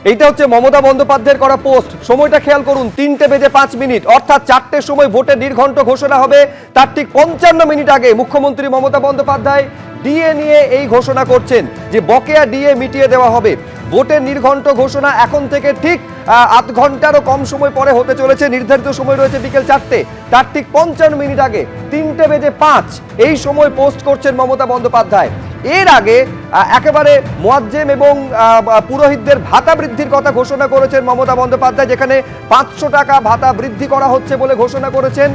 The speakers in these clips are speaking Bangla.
এইটা হচ্ছে মমতা বন্দ্যোপাধ্যায়ের করা পোস্ট। সময়টা খেয়াল করুন, 3:05 অর্থাৎ 4টের সময় ভোটের নির্ঘণ্ট ঘোষণা হবে। তার ঠিক 55 মিনিট আগে মুখ্যমন্ত্রী মমতা বন্দ্যোপাধ্যায় ডিএ নিয়ে এই ঘোষণা করছেন যে বকেয়া ডিএ মিটিয়ে দেওয়া হবে। ভোটের নির্ঘণ্ট ঘোষণা এখন থেকে ঠিক আধ ঘন্টারও কম সময় পরে হতে চলেছে। নির্ধারিত সময় রয়েছে বিকেল 4টে, তার ঠিক 55 মিনিট আগে 3:05 এই সময় পোস্ট করছেন মমতা বন্দ্যোপাধ্যায়। এর আগে একেবারে মুয়াজ্জেম এবং পুরোহিতদের ভাতা বৃদ্ধির কথা ঘোষণা করেছেন মমতা বন্দ্যোপাধ্যায়, যেখানে 500 টাকা ভাতা বৃদ্ধি করা হচ্ছে বলে ঘোষণা করেছেন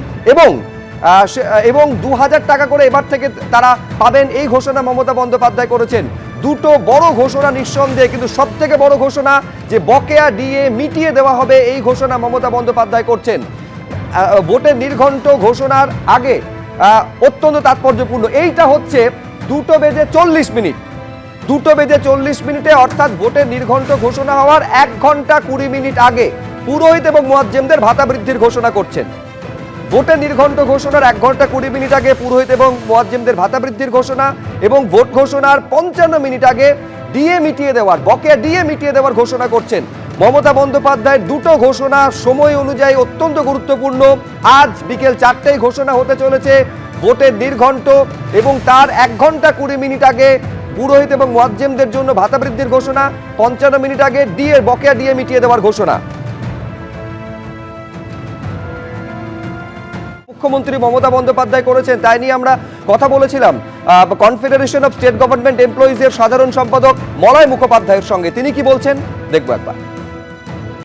এবং 2000 টাকা করে এবার থেকে তারা পাবেন, এই ঘোষণা মমতা বন্দ্যোপাধ্যায় করেছেন। দুটো বড় ঘোষণা নিঃসন্দেহে, কিন্তু সব থেকে বড় ঘোষণা যে বকেয়া ডিএ মিটিয়ে দেওয়া হবে, এই ঘোষণা মমতা বন্দ্যোপাধ্যায় করছেন ভোটের নির্ঘণ্ট ঘোষণার আগে। অত্যন্ত তাৎপর্যপূর্ণ। এইটা হচ্ছে 2:40 2:40 অর্থাৎ ভোটের নির্ঘণ্ট ঘোষণা হওয়ার 1 ঘন্টা 20 মিনিট আগে পুরোহিত এবং মুয়াজ্জেমদের ভাতা বৃদ্ধির ঘোষণা করছেন। ভোটের নির্ঘণ্ট ঘোষণার 1 ঘন্টা 20 মিনিট আগে পুরোহিত এবং মুয়াজ্জেমদের ভাতা বৃদ্ধির ঘোষণা, এবং ভোট ঘোষণার 55 মিনিট আগে ডিএ মিটিয়ে দেওয়ার, বকেয়া ডিএ মিটিয়ে দেওয়ার ঘোষণা করছেন মমতা বন্দ্যোপাধ্যায়ের। দুটো ঘোষণা সময় অনুযায়ী অত্যন্ত গুরুত্বপূর্ণ। আজ বিকেল 4টায় ঘোষণা হতে চলেছে ভোটের নির্ঘণ্ট, এবং তার 1 ঘন্টা 20 মিনিট আগে পুরোহিত এবং মুয়াজ্জেমদের জন্য ভাতা বৃদ্ধির ঘোষণা, 55 মিনিট আগে বকেয়া ডিএ মিটিয়ে দেওয়ার ঘোষণা। মুখ্যমন্ত্রী মমতা বন্দ্যোপাধ্যায় করেছেন, তাই নিয়ে আমরা কথা বলেছিলাম confederation of state government employees এর সাধারণ সম্পাদক মলয় মুখোপাধ্যায়ের সঙ্গে। তিনি কি বলছেন দেখবো একবার।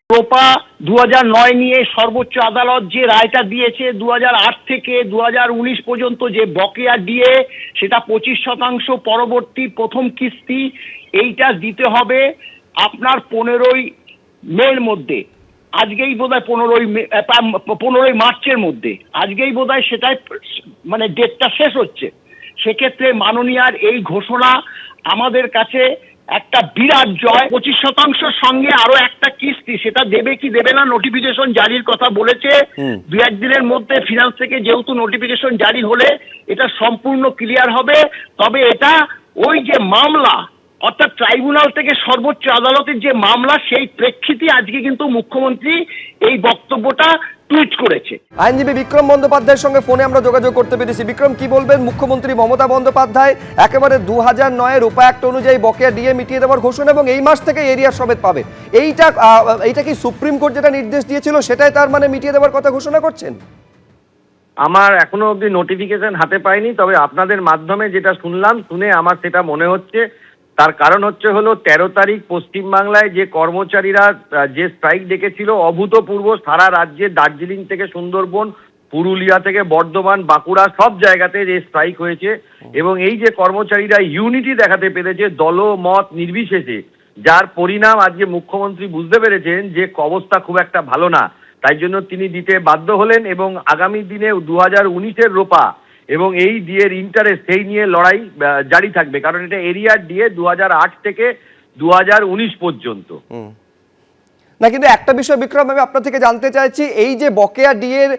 রোপা 2009 নিয়ে সর্বোচ্চ আদালত যে রায়টা দিয়েছে, 2008 থেকে 2019 পর্যন্ত যে বকেয়া ডিএ, সেটা 25% পরবর্তী প্রথম কিস্তি, এইটা দিতে হবে আপনার 15ই মের মধ্যে। আজকেই বোধহয় 15ই মার্চের মধ্যে, আজকেই বোধহয় সেটাই মানে ডেটটা শেষ হচ্ছে। সেক্ষেত্রে মাননীয়ার এই ঘোষণা আমাদের কাছে একটা বিরাট জয়। 25% সঙ্গে আরো একটা কিস্তি, সেটা দেবে কি দেবে না, নোটিফিকেশন জারির কথা বলেছে। 2-1 দিনের মধ্যে ফিনান্স থেকে যেহেতু নোটিফিকেশন জারি হলে এটা সম্পূর্ণ ক্লিয়ার হবে। তবে এটা ওই যে মামলা, অর্থাৎ ট্রাইব্যুনাল থেকে সর্বোচ্চ আদালতের যে মামলা, সেই প্রেক্ষিতে আজকে কিন্তু মুখ্যমন্ত্রী এই বক্তব্যটা টুইট করেছে। আইনজীবী বিক্রম বন্দ্যোপাধ্যায়ের সঙ্গে ফোনে আমরা যোগাযোগ করতে পেরেছি। বিক্রম, কি বলবেন? মুখ্যমন্ত্রী মমতা বন্দ্যোপাধ্যায় একেবারে 2009-এর রূপা অ্যাক্ট অনুযায়ী বকেয়া ডিএ মিটিয়ে দেওয়ার ঘোষণা, এবং এই মাস থেকে এরিয়া সমেত পাবে। এইটা কি সুপ্রিম কোর্ট যেটা নির্দেশ দিয়েছিল সেটাই তার মানে মিটিয়ে দেওয়ার কথা ঘোষণা করছেন? আমার এখনো অবধি নোটিফিকেশন হাতে পাইনি, তবে আপনাদের মাধ্যমে যেটা শুনলাম, শুনে আমার সেটা মনে হচ্ছে। তার কারণ হলো 13 তারিখ পশ্চিমবাংলায় যে কর্মচারীরা যে স্ট্রাইক ডেকেছিল, অভূতপূর্ব, সারা রাজ্যে দার্জিলিং থেকে সুন্দরবন, পুরুলিয়া থেকে বর্ধমান, বাঁকুড়া সব জায়গাতে যে স্ট্রাইক হয়েছে, এবং এই যে কর্মচারীরা ইউনিটি দেখাতে পেরেছে দলমত নির্বিশেষে, যার পরিণাম আজকে মুখ্যমন্ত্রী বুঝতে পেরেছেন যে অবস্থা খুব একটা ভালো না। তাই জন্য তিনি দিতে বাধ্য হলেন, এবং আগামী দিনে 2019-এর রোপা এবং এই ডিএর ইন্টারেস্ট, সেই নিয়ে লড়াই জারি থাকবে, কারণ এটা এরিয়ার ডিএ 2008 থেকে 2019 পর্যন্ত। না, কিন্তু একটা বিষয় বিক্রম আমি আপনার থেকে জানতে চাইছি, এই যে বকেয়া ডিএর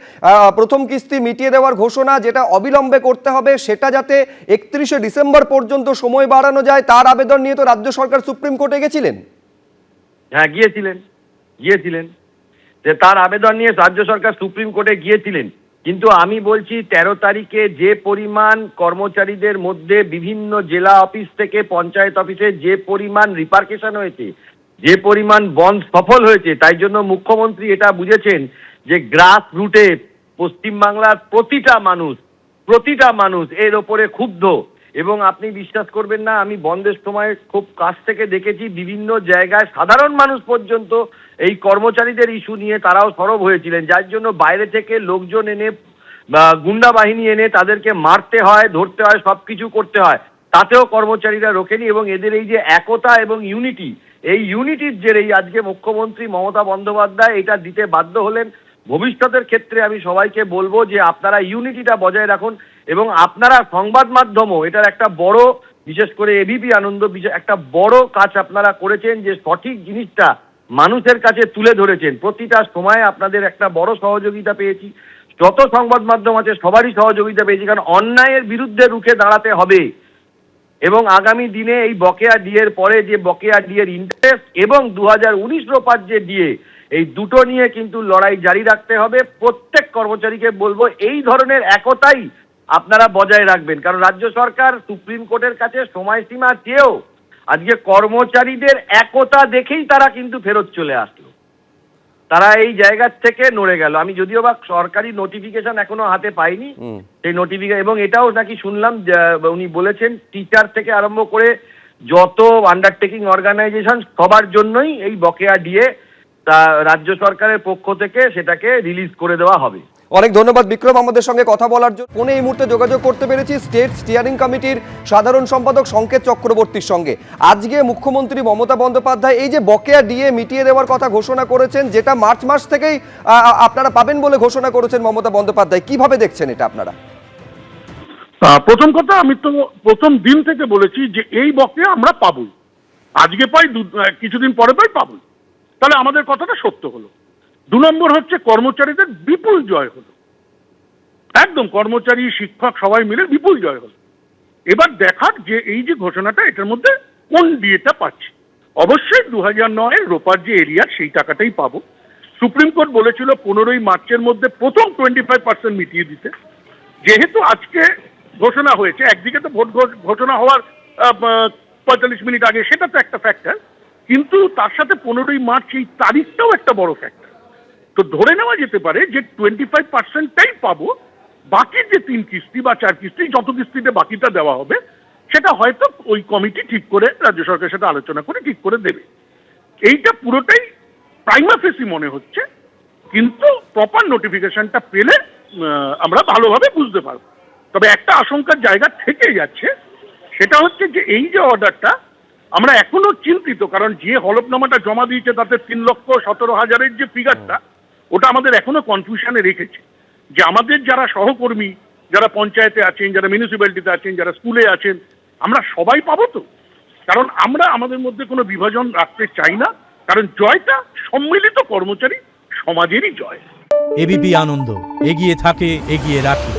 প্রথম কিস্তি মিটিয়ে দেওয়ার ঘোষণা, যেটা অবিলম্বে করতে হবে, সেটা যাতে 31শে ডিসেম্বর পর্যন্ত সময় বাড়ানো যায়, তার আবেদন নিয়ে তো রাজ্য সরকার সুপ্রিম কোর্টে গেছিলেন। হ্যাঁ, গিয়েছিলেন যে তার আবেদন নিয়ে রাজ্য সরকার সুপ্রিম কোর্টে গিয়েছিলেন। কিন্তু আমি বলছি 13 তারিখে যে পরিমাণ কর্মচারীদের মধ্যে বিভিন্ন জেলা অফিস থেকে পঞ্চায়েত অফিসে যে পরিমাণ রিপারকেশন হয়েছে, যে পরিমাণ বন্ধ সফল হয়েছে, তাই জন্য মুখ্যমন্ত্রী এটা বুঝেছেন যে গ্রাস রুটে পশ্চিমবাংলার প্রতিটা মানুষ এর ওপরে ক্ষুব্ধ। এবং আপনি বিশ্বাস করবেন না, আমি বন্ধের সময় খুব কাছ থেকে দেখেছি বিভিন্ন জায়গায় সাধারণ মানুষ পর্যন্ত এই কর্মচারীদের ইস্যু নিয়ে তারাও সরব হয়েছিলেন, যার জন্য বাইরে থেকে লোকজন এনে গুন্ডা বাহিনী এনে তাদেরকে মারতে হয়, ধরতে হয়, সবকিছু করতে হয়, তাতেও কর্মচারীরা রোখেনি। এবং এদের এই যে একতা এবং ইউনিটি, এই ইউনিটির জেরেই আজকে মুখ্যমন্ত্রী মমতা বন্দ্যোপাধ্যায় এটা দিতে বাধ্য হলেন। ভবিষ্যতের ক্ষেত্রে আমি সবাইকে বলবো যে আপনারা ইউনিটিটা বজায় রাখুন, এবং আপনারা সংবাদ মাধ্যমও এটার একটা বড়, বিশেষ করে এবিপি আনন্দ একটা বড় কাজ আপনারা করেছেন, যে সঠিক জিনিসটা মানুষের কাছে তুলে ধরেছেন। প্রতিটা সময়ে আপনাদের একটা বড় সহযোগিতা পেয়েছি, যত সংবাদ মাধ্যম আছে সবারই সহযোগিতা পেয়েছি, কারণ অন্যায়ের বিরুদ্ধে রুখে দাঁড়াতে হবে। এবং আগামী দিনে এই বকেয়া ডিএর পরে যে বকেয়া ডিএর ইন্টারেস্ট এবং 2019 রোপার যে ডিএ, এই দুটো নিয়ে কিন্তু লড়াই জারি রাখতে হবে। প্রত্যেক কর্মচারীকে বলবো এই ধরনের একতাই আপনারা বজায় রাখবেন, কারণ রাজ্য সরকার সুপ্রিম কোর্টের কাছে সময়সীমা চেয়েও আজকে কর্মচারীদের একতা দেখেই তারা কিন্তু ফেরত চলে আসলো। তারা এই জায়গা থেকে নড়ে গেল। আমি যদিও বা সরকারি নোটিফিকেশন এখনো হাতে পাইনি, সেই নোটিফিকেশন, এবং এটাও নাকি শুনলাম উনি বলেছেন টিচার থেকে আরম্ভ করে যত আন্ডারটেকিং অর্গানাইজেশন সবার জন্যই এই বকেয়া ডিএ তা রাজ্য সরকারের পক্ষ থেকে সেটাকে রিলিজ করে দেওয়া হবে। অনেক ধন্যবাদ বিক্রম আমাদের সঙ্গে কথা বলার জন্য। ফোনে এই মুহূর্তে যোগাযোগ করতে পেরেছি স্টেট স্টিয়ারিং কমিটির সাধারণ সম্পাদক সংকেত চক্রবর্তীর সঙ্গে। আজকে মুখ্যমন্ত্রী মমতা বন্দ্যোপাধ্যায় এই যে বকেয়া ডিএ মিটিয়ে দেওয়ার কথা ঘোষণা করেছেন, যেটা মার্চ মাস থেকেই আপনারা পাবেন বলে ঘোষণা করেছেন মমতা বন্দ্যোপাধ্যায়, কিভাবে দেখছেন এটা আপনারা? প্রথম কথা, আমি তো প্রথম দিন থেকে বলেছি যে এই বকেয়া আমরা পাবই, আজকে পাই, কিছুদিন পরে পাবই, তাহলে আমাদের কথাটা সত্য হলো। 2 নম্বর হচ্ছে কর্মচারীদের বিপুল জয় হলো, একদম কর্মচারী শিক্ষক সবাই মিলে বিপুল জয় হলো। এবার দেখার যে এই যে ঘোষণাটা, এটার মধ্যে কোন ডিএটা পাচ্ছে। অবশ্যই 2009 রোপার যে এরিয়া সেই টাকাটাই পাবো। সুপ্রিম কোর্ট বলেছিল 15ই মার্চের মধ্যে প্রথম 25% মিটিয়ে দিতে। যেহেতু আজকে ঘোষণা হয়েছে, একদিকে তো ভোট ঘোষণা হওয়ার 45 মিনিট আগে, সেটা তো একটা ফ্যাক্টর, কিন্তু তার সাথে 15ই মার্চ এই তারিখটাও একটা বড় ফ্যাক্টর। তো ধরে নেওয়া যেতে পারে যে 25%টাই পাবো, বাকি যে 3 কিস্তি বা 4 কিস্তি, যত কিস্তিতে বাকিটা দেওয়া হবে সেটা হয়তো ওই কমিটি ঠিক করে রাজ্য সরকারের সাথে আলোচনা করে ঠিক করে দেবে। এইটা পুরোটাই প্রাইমা ফেসি মনে হচ্ছে, কিন্তু প্রপার নোটিফিকেশনটা পেলে আমরা ভালোভাবে বুঝতে পারবো। তবে একটা আশঙ্কার জায়গা থেকে যাচ্ছে, সেটা হচ্ছে যে এই যে অর্ডারটা, আমরা এখনো চিন্তিত, কারণ যে হলফনামাটা জমা দিয়েছে তাতে 3,17,000-এর যে ফিগারটা, ওটা আমাদের এখনো কনফিউশনে রেখেছে যে আমাদের যারা সহকর্মী, যারা পঞ্চায়েতে আছেন, যারা মিউনিসিপ্যালিটিতে আছেন, যারা স্কুলে আছেন, আমরা সবাই পাবো তো? কারণ আমরা আমাদের মধ্যে কোনো বিভাজন রাখতে চাই না, কারণ জয়টা সম্মিলিত কর্মচারী সমাজেরই জয়। এবিপি আনন্দ, এগিয়ে থাকে, এগিয়ে রাখে।